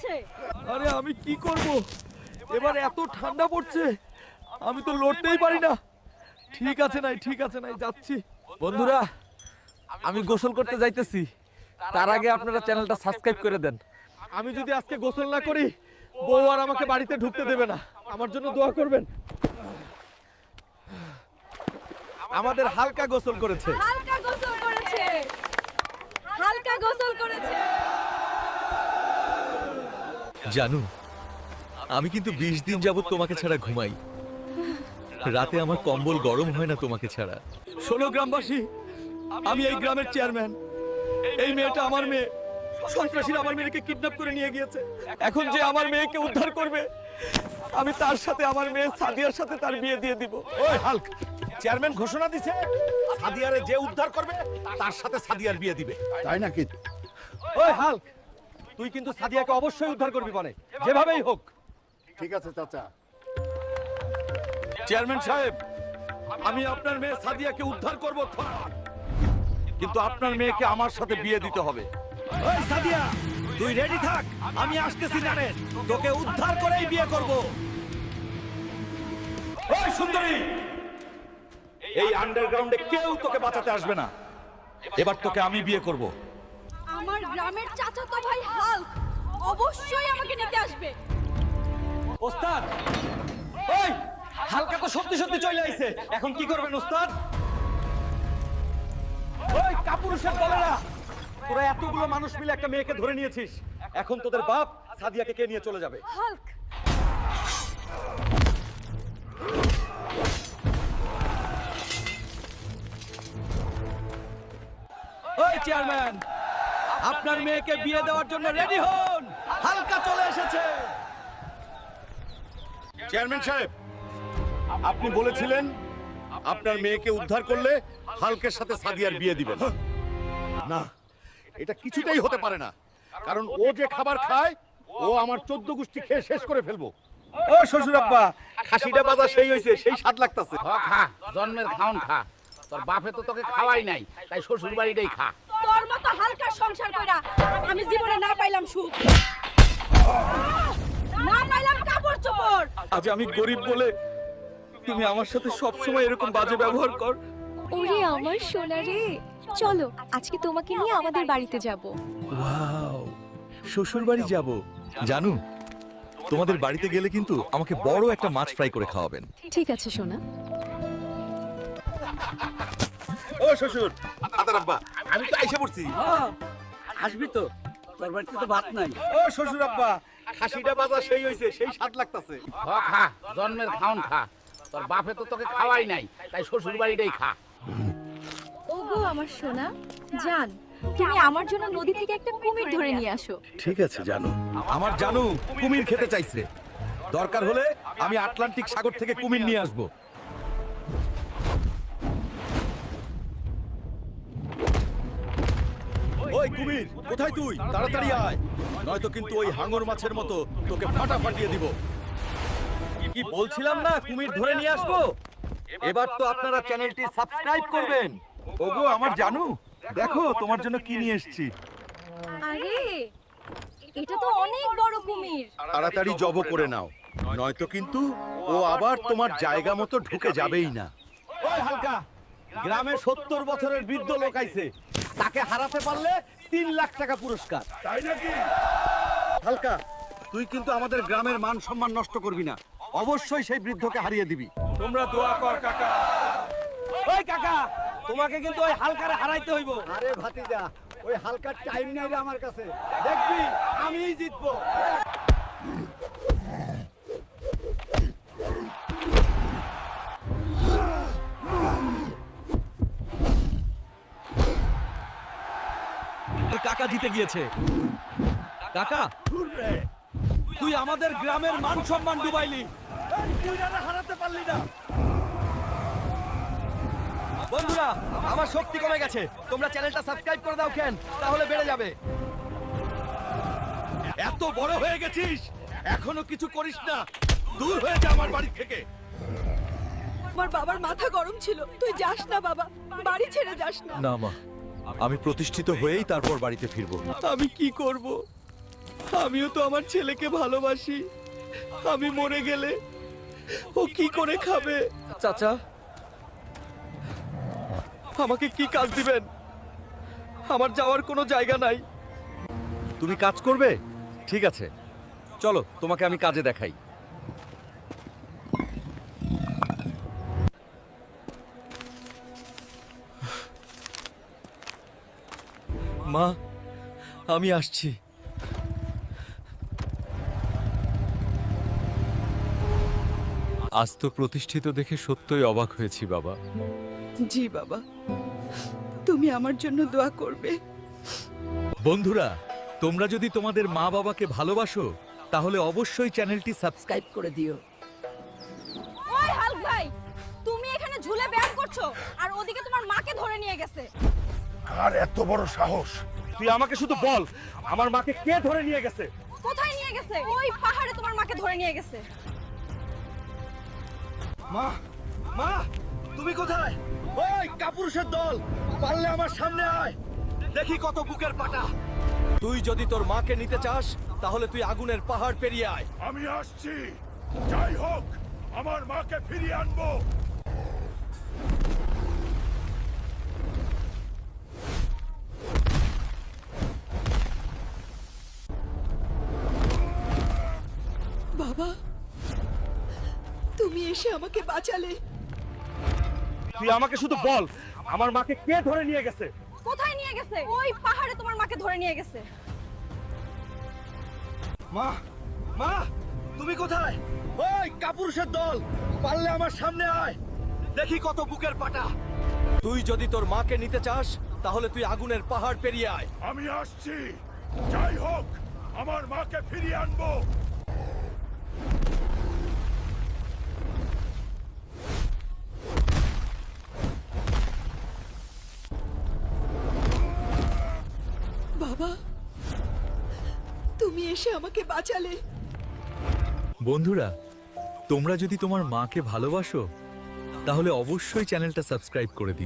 হচ্ছে? আরে আমি কি করব, এবার এত ঠান্ডা পড়ছে, আমি তো লড়তেই পারি না। ঠিক আছে নাই যাচ্ছি। বন্ধুরা, আমি গোসল করতে যাইতেছি, তার আগে আপনারা চ্যানেলটা সাবস্ক্রাইব করে দেন। আমি যদি আজকে গোসল না করি, বউ আর আমাকে বাড়িতে ঢুকতে দেবে না। আমার জন্য দোয়া করবেন। আমাদের হালকা গোসল করেছে। হালকা গোসল করেছে, হালকা গোসল করেছে। জানু, আমি কিন্তু 20 দিন যাবত তোমাকে ছাড়া ঘুমাই। রাতে আমার কম্বল গরম হয় না তোমাকে ছাড়া। শোনো গ্রামবাসী, আমি এই গ্রামের চেয়ারম্যান। এই মেয়েটা আমার মেয়ে। সন্ত্রাসীরা আমার মেয়েকে কিডন্যাপ করে নিয়ে গিয়েছে। এখন যে আমার মেয়েকে উদ্ধার করবে, আমি তার সাথে আমার মেয়ে সাদিয়ার সাথে তার বিয়ে দিয়ে দিব। ওই হাল্ক, চেয়ারম্যান ঘোষণা দিছে সাদিয়ারে যে উদ্ধার করবে তার সাথে সাদিয়ার বিয়ে দিবে। তাই নাকি? ওই হাল্ক, তুই কিন্তু সাদিয়াকে অবশ্যই উদ্ধার করবি, মানে যেভাবেই হোক। ঠিক আছে চাচা। চেয়ারম্যান সাহেব, আমি আপনার মেয়ে সাদিয়াকে উদ্ধার করব, কিন্তু আপনার মেয়েকে আমার সাথে বিয়ে দিতে হবে। ওই সাদিয়া, তুই রেডি থাক, আমি আসতেছি। জানেন, তোকে উদ্ধার করেই বিয়ে করব। ওই সুন্দরী, এই আন্ডারগ্রাউন্ডে কেউ তোকে বাঁচাতে আসবে না। এবার তোকে আমি বিয়ে করব। আমার গ্রামের চাচাতো ভাই হাল্ক অবশ্যই আমাকে নিতে আসবে। ওস্তাদ, ওই হালকা তো সত্যি সত্যি চলে আইছে, এখন কি করবেন ওস্তাদ? ওই কাপুরুষের দলেরা, তোরা এতগুলো মানুষ মিলে একটা মেয়েকে ধরে নিয়েছিস, এখন তোদের বাপ সাদিয়াকে কে নিয়ে চলে যাবে? হাল্ক, ওই চেয়ারম্যান, আপনার মেয়েকে বিয়ে দেওয়ার জন্য রেডি হন, হালকা চলে এসেছে। চেয়ারম্যান সাহেব, আপনি বলেছিলেন আপনার মেয়েকে উদ্ধার করলে হাল্কের সাথে সাদিয়ার বিয়ে দিবেন। না, এটা কিছুতেই হতে পারে না, কারণ ও যে খাবার খায় ও আমার 14 গোষ্ঠী খেয়ে শেষ করে ফেলবো। ও শ্বশুর আব্বা, খাসিটা বাজা সেই হইছে, সেই স্বাদ লাগতাছে। খা, জন্মের খাওন খা। তোর বাপে তো তোকে খাওয়াই নাই, তাই শ্বশুর বাড়িটাই খা। তোর মতো হালকার সংসার কইরা আমি জীবনে না পাইলাম সুখ, না পাইলাম কাপড় চোপড়। আজ আমি গরিব বলে তুমি আমার সাথে সব সময় এরকম বাজে ব্যবহার কর। ওরে আমার সোনা রে, চলো আজকে তোমাকে নিয়ে আমাদের বাড়িতে যাব। ওয়াও, শ্বশুর বাড়ি যাব। জানু, তোমাদের বাড়িতে গেলে কিন্তু আমাকে বড় একটা মাছ ফ্রাই করে খাওয়াবেন। ঠিক আছে সোনা। ও শ্বশুর, আদার আব্বা, আমি তো আইসা পড়ছি। আসবি তো, তোর বাড়িতে তো ভাত নাই। ও শ্বশুর আব্বা, খাসিটা বাজা সেই হইছে, সেই স্বাদ লাগতাছে। খা, জন্মের খাওন খা। তোর বাপে তো তোকে খাওয়াই নাই, তাই শ্বশুর বাড়িটাই খা। ওগো আমার সোনা, জান তুমি আমার জন্য নদী থেকে একটা কুমির ধরে নিয়ে আসো। ঠিক আছে জানু। আমার জানু কুমির খেতে চাইছে, দরকার হলে আমি আটলান্টিক সাগর থেকে কুমির নিয়ে আসব। ওই কুমির, কোথায় তুই? তাড়াতাড়ি আয়, নয়তো কিন্তু ওই হাঙর মাছের মতো তোকে ফাটিয়ে দিব। কি বলছিলাম না, কুমির ধরে নিয়ে আসবো। এবার তো আপনারা চ্যানেলটি সাবস্ক্রাইব করবেন। ওগো আমার জানু, দেখো তোমার জন্য কি নিয়ে এসেছি। আরে এটা তো অনেক বড় কুমির। তাড়াতাড়ি জব করে নাও, নয়তো কিন্তু ও আবার তোমার জায়গা মতো ঢুকে যাবেই না। ওই হালকা, গ্রামে 70 বছরের বৃদ্ধ লোক আইছে, তাকে হারাতে পারলে 3 লাখ টাকা পুরস্কার। তাই নাকি? হালকা, তুই কিন্তু আমাদের গ্রামের মান সম্মান নষ্ট করবি না, অবশ্যই সেই বৃদ্ধকে হারিয়ে দিবি। তোমরা দোয়া কর কাকা। ওই কাকা, তোমাকে কিন্তু ওই হালকারে হারাইতে হইব। আরে ভাতিজা, ওই হালকা টাইম নাই রে আমার কাছে, দেখবি আমিই জিতবো। কাকা জিতে গিয়েছে। কাকা, তুই আমাদের গ্রামের মান সম্মান ডুবাইলি, তুই হারাতে পারলি না। বন্ধুরা, আমার শক্তি কমে গেছে, তোমরা চ্যানেলটা সাবস্ক্রাইব করে দাও কেন, তাহলে বেড়ে যাবে। এত বড় হয়ে গেছিস, এখনো কিছু করিস না, দূর হয়ে যা আমার বাড়ি থেকে। আমার বাবার মাথা গরম ছিল, তুই যাস না বাবা, বাড়ি ছেড়ে যাস না। না মা, আমি প্রতিষ্ঠিত হয়েই তারপর বাড়িতে ফিরবো। আমি কি করব? আমিও তো আমার ছেলেকে ভালোবাসি। আমি মরে গেলে ও কি করে খাবে? চাচা, আমাকে কি কাজ দিবেন? আমার যাওয়ার কোনো জায়গা নাই। তুমি কাজ করবে? ঠিক আছে, চলো তোমাকে আমি কাজে দেখাই। মা, আমি আসছি। আজ তো প্রতিষ্ঠিত দেখে সত্যই অবাক হয়েছি বাবা। জি বাবা, তুমি আমার জন্য দোয়া করবে। বন্ধুরা, তোমরা যদি তোমাদের মা বাবাকে ভালোবাসো তাহলে অবশ্যই চ্যানেলটি সাবস্ক্রাইব করে দিও। ওই হাল্ক ভাই, তুমি এখানে ঝুলে ব্যায়াম করছো আর ওদিকে তোমার মাকে ধরে নিয়ে গেছে। আর এত বড় সাহস! তুই আমাকে শুধু বল, আমার মাকে কে ধরে নিয়ে গেছে? কোথায় নিয়ে গেছে? ওই পাহাড়ে তোমার মাকে ধরে নিয়ে গেছে। মা, মা, তুমি কোথায়? ওই কাপুরুষের দল, পারলে আমার সামনে আয়, দেখি কত বুকের পাটা। তুই যদি তোর মাকে নিতে চাস তাহলে তুই আগুনের পাহাড় পেরিয়ে আয়। আমি আসছি, যাই হোক আমার মাকে ফিরিয়ে আনবো। বাবা, তুমি এসে আমাকে বাঁচালে। তুই আমাকে শুধু বল, আমার মাকে কে ধরে নিয়ে গেছে? কোথায় নিয়ে গেছে? ওই পাহাড়ে তোমার মাকে ধরে নিয়ে গেছে। মা, মা, তুমি কোথায়? ওই কাপুরুষের দল, পারলে আমার সামনে আয়, দেখি কত বুকের পাটা। তুই যদি তোর মাকে নিতে চাস তাহলে তুই আগুনের পাহাড় পেরিয়ে আয়। আমি আসছি, যাই হোক আমার মাকে ফিরিয়ে আনবো। বাবা, তুমি এসে আমাকে বাঁচালে। বন্ধুরা, তোমরা যদি তোমার মাকে ভালোবাসো তাহলে অবশ্যই চ্যানেলটা সাবস্ক্রাইব করে দিও।